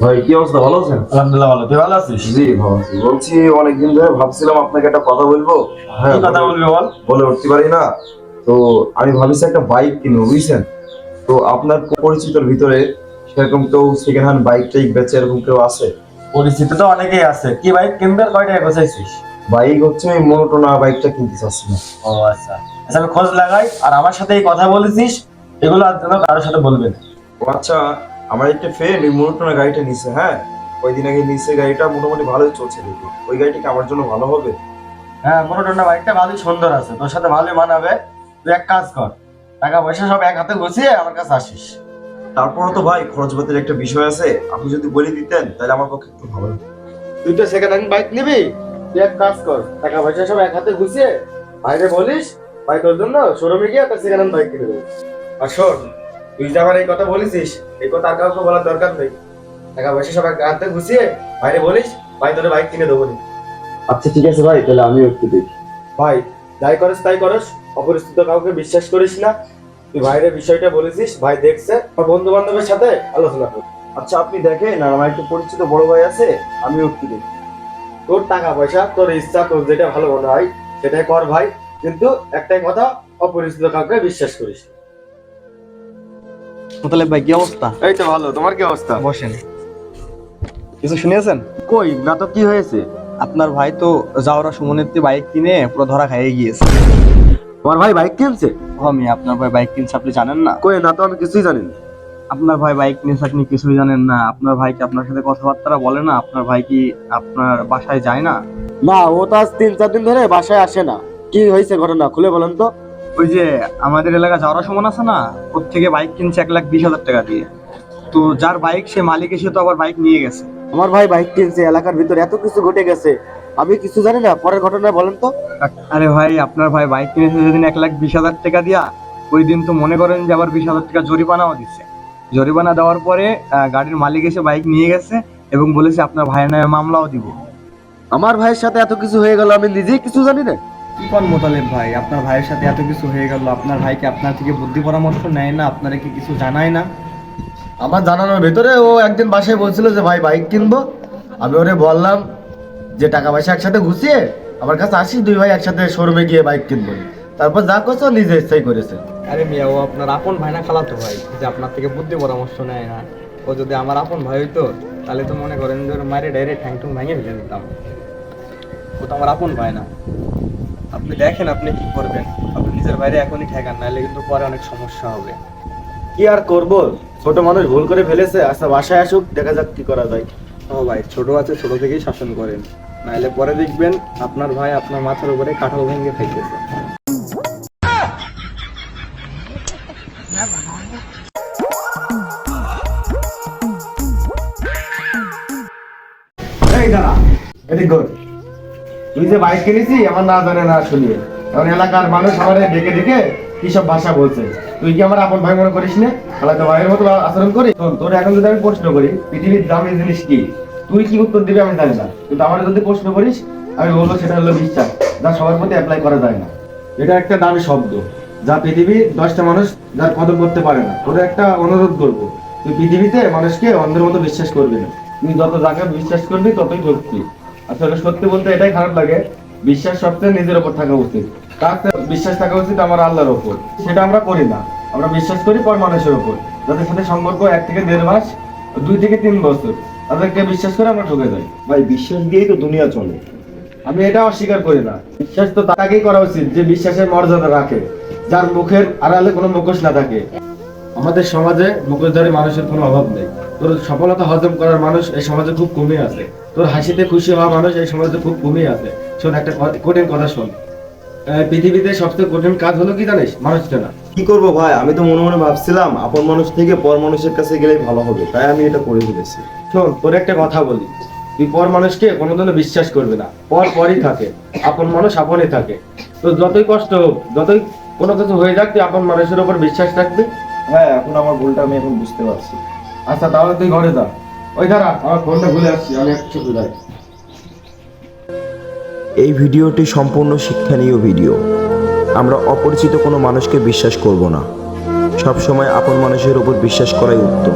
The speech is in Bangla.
ভাই কি অবস্থা, ভালো আছেন? আলহামদুলিল্লাহ ভালো। তুই ভালো আছিস? জি ভালো আছি। বলছি অনেকদিন ধরে ভাবছিলাম আপনাকে একটা কথা বলবো। কি কথা বলবি বল। বলে উঠতে পারি না। তো আমি ভাবছি একটা বাইক কিনবো, বুঝছেন? তো আপনার পরিচিতর ভিতরে সেরকম কেউ সেকেন্ড হ্যান্ড বাইক টাইক বেচে এরকম কেউ আছে? পরিচিত তো অনেকেই আছে। কি বাইক কিনবে আর কয় টাকা গোছাইছিস? বাইক হচ্ছে আমি মোনোটোনা বাইকটা কিনতে চাচ্ছি না। ও আচ্ছা আচ্ছা, আমি খোঁজ লাগাই। আর আমার সাথে এই কথা বলেছিস, এগুলো আর যেন কারোর সাথে বলবে না। ও আচ্ছা, আমার একটা ফ্রেন্ড ওই মোনোটোনা গাড়িটা নিছে, হ্যাঁ কয়দিন আগে নিছে। গাড়িটা মোটামুটি ভালোই চলছে দেখি। ওই গাড়িটা কি আমার জন্য ভালো হবে? হ্যাঁ, মোটরটোনা বাইকটা ভালোই সুন্দর আছে, তোর সাথে ভালোই মানাবে। তুই এক কাজ কর, টাকা পয়সা সব এক হাতে গুছিয়ে আমার কাছে আসিস। তারপরও তো ভাই খরচপাতির একটা বিষয় আছে, আপনি যদি বলে দিতেন তাহলে আমার পক্ষে একটু ভালো হতো। তুই তো সেকেন্ড হ্যান্ড বাইক নিবি, তুই এক কাজ কর, টাকা পয়সা সব এক হাতে গুছিয়ে বাইরে বলিস, ভাই তোর জন্য শোরুমে গিয়ে একটা সেকেন্ড হ্যান্ড বাইক কিনে দেবো। আর শোন, তুই যে আমার এই কথা বলেছিস, এই কথা আর কাউকে বলার দরকার নেই। টাকা পয়সা সব এক হাতে গুছিয়ে বাইরে বলিস, ভাই তোর বাইক কিনে দেবো নি। আচ্ছা ঠিক আছে ভাই, তাহলে আমিও একটু দেখি। ভাই যাই করিস তাই করস, অপরিচিত কাউকে বিশ্বাস করিস না। তুই ভাইয়ের বিষয়টা বলেছিস, ভাই দেখছে, বন্ধু বান্ধবের সাথে আলোচনা কর। আচ্ছা আপনি দেখেন, আর আমার একটা পরিচিত বড় ভাই আছে, আমিও একটু দেখি। তোর টাকা পয়সা, তোর ইচ্ছা, তোর যেটা ভালো মনে হয় সেটাই কর ভাই, কিন্তু একটাই কথা, অপরিচিত কাউকে বিশ্বাস করিস না। মোতালেব ভাই কি অবস্থা? এই তো ভালো, তোমার কি অবস্থা? বসেন। কিছু শুনিয়েছেন? কই না তো, কি হয়েছে? আপনার ভাই তো জাওরা সুমনের বাইক কিনে পুরো ধরা খাইয়ে গিয়েছে। তোমার ভাই বাইক কিনছে? আমি আপনার ভাই বাইক কিনছে, আপনি জানেন না? কই না তো, আমি কিছুই জানি না। আপনার ভাই বাইক কিনেছে, আপনি কিছুই জানেন না? আপনার ভাই কি আপনার সাথে কথাবার্তা বলে না? আপনার ভাই কি আপনার বাসায় যায় না? না, ও তো আজ 3-4 দিন ধরে বাসায় আসে না। কি হয়েছে ঘটনা, খুলে বলেন তো। ওই যে আমাদের এলাকা জাওরা সুমন আছে না, ওর থেকে বাইক কিনছে 1,20,000 টাকা দিয়ে। তো যার বাইক সে মালিক এসে তো আবার বাইক নিয়ে গেছে। আমার ভাই বাইক কিনছে, এলাকার ভিতরে এত কিছু ঘটে গেছে, আমি কিছু জানি না। পরের ঘটনা বলেন তো। আরে ভাই, আপনার ভাই বাইক কিনেছে যেদিন 1,20,000 টাকা দিয়া, ওই দিন তো মনে করেন যে আবার 20,000 টাকা জরিমানাও দিচ্ছে। জরিমানা দেওয়ার পরে গাড়ির মালিক এসে বাইক নিয়ে গেছে এবং বলেছে আপনার ভাইয়ের নামে মামলাও দিব। আমার ভাইয়ের সাথে এত কিছু হয়ে গেল, আমি নিজেই কিছু জানি না। কি কোন মোতালেব ভাই, আপনার ভাইয়ের সাথে এত কিছু হয়ে গেল, আপনার ভাইকে আপনার থেকে বুদ্ধি পরামর্শ নেয় না? আপনারা কি কিছু জানায় না? আমার জানানোর ভেতরে ও একদিন বাসায় বলছিল যে ভাই বাইক কিনবো। আমি ওরে বললাম যে টাকা পয়সা একসাথে গুছিয়ে আমার কাছে আসিস, দুই ভাই একসাথে শোরুমে গিয়ে বাইক কিনবো। তারপর যা করছে ও নিজে ইচ্ছাই করেছে। আরে মিয়া, ও আপনার আপন ভাই না খালাতো ভাই, যে আপনার থেকে বুদ্ধি পরামর্শ নেয় না? ও যদি আমার আপন ভাই হইতো তাহলে তো মনে করেন যে ওর মায়ের ডাইরেক্ট ঠ্যাং ঠুং ভেঙে ফেলে দিতাম। ও তো আমার আপন ভাই না। আপনি দেখেন আপনি কি করবেন। আপনি নিজের বাইরে এখনই ঠেকান, নাহলে কিন্তু পরে অনেক সমস্যা হবে। কি আর করব, ছোট মানুষ ভুল করে ফেলেছে। আচ্ছা বাসায় আসুক, দেখা যাক কি করা যায়। ও ভাই, ছোট আছে, ছোট থেকেই শাসন করেন, নাহলে পরে দেখবেন আপনার ভাই আপনার মাথার উপরে কাঁঠাল ভেঙে খাইতেছে। এই দাঁড়া, এদিক ঘোর। তুই যে বাইক কিনেছি আমার না জানে না শুনিয়ে, এখন এলাকার মানুষ আমার ডেকে ডেকে কি সব ভাষা বলছে। তুই কি আমার আপন ভাই মনে করিস না? তাহলে তো ভাইয়ের মতো আচরণ করি। শোন, তোর এখন যদি আমি প্রশ্ন করি পৃথিবীর দামি জিনিস কি, তুই কি উত্তর দিবি আমি জানি না, কিন্তু আমার যদি প্রশ্ন করিস আমি বলবো সেটা হলো বিশ্বাস, যা সবার প্রতি অ্যাপ্লাই করা যায় না। এটা একটা দামি শব্দ, যা পৃথিবীর 10টা মানুষ যার কদর করতে পারে না। তোর একটা অনুরোধ করবো, তুই পৃথিবীতে মানুষকে অন্ধের মতো বিশ্বাস করবি না। তুই যত যাকে বিশ্বাস করবি ততই সত্যি। আসলে সত্যি বলতে এটাই খারাপ লাগে, বিশ্বাস সবচেয়ে নিজের উপর থাকা উচিত। তার বিশ্বাস থাকা উচিত আমার আল্লাহর উপর, সেটা আমরা করি না। আমরা বিশ্বাস করি পর মানুষের উপর, যাদের সাথে সম্পর্ক 1 থেকে 1.5 মাস, 2 থেকে 3 বছর, তাদেরকে বিশ্বাস করে আমরা ঠকে যাই। ভাই বিশ্বাস দিয়েই তো দুনিয়া চলে। আমি এটা অস্বীকার করি না। বিশ্বাস তো তাকেই করা উচিত যে বিশ্বাসের মর্যাদা রাখে, যার মুখের আড়ালে কোনো মুখোশ না থাকে। আমাদের সমাজে মুখোশধারী মানুষের কোনো অভাব নেই। তোর সফলতা হজম করার মানুষ এই সমাজে খুব কমই আছে। তোর হাসিতে খুশি হওয়া মানুষ এই সমাজে খুব কমই আছে। শোন, একটা কঠিন কথা শোন। পৃথিবীতে সবচেয়ে কঠিন কাজ হলো কি জানিস? মানুষ চেনা। কি করবো ভাই, আমি তো মনে মনে ভাবছিলাম আপন মানুষ থেকে পর মানুষের কাছে গেলেই ভালো হবে, তাই আমি এটা করে ফেলেছি। শোন, তোর একটা কথা বলি, তুই পর মানুষকে কোনোদিনও বিশ্বাস করবি না। পর পরই থাকে, আপন মানুষ আপনই থাকে। তো যতই কষ্ট হোক, যতই কোনো কিছু হয়ে যাক, তুই আপন মানুষের উপর বিশ্বাস রাখবি। হ্যাঁ, এখন আমার ভুলটা আমি এখন বুঝতে পারছি। আচ্ছা তাহলে তুই ঘরে যা। ওই দাঁড়া, আমার ফোনটা ভুলে আসছি, আমি একটু যাই। এই ভিডিওটি সম্পূর্ণ শিক্ষণীয় ভিডিও। আমরা অপরিচিত কোনো মানুষকে বিশ্বাস করব না। সবসময় আপন মানুষের উপর বিশ্বাস করাই উত্তম।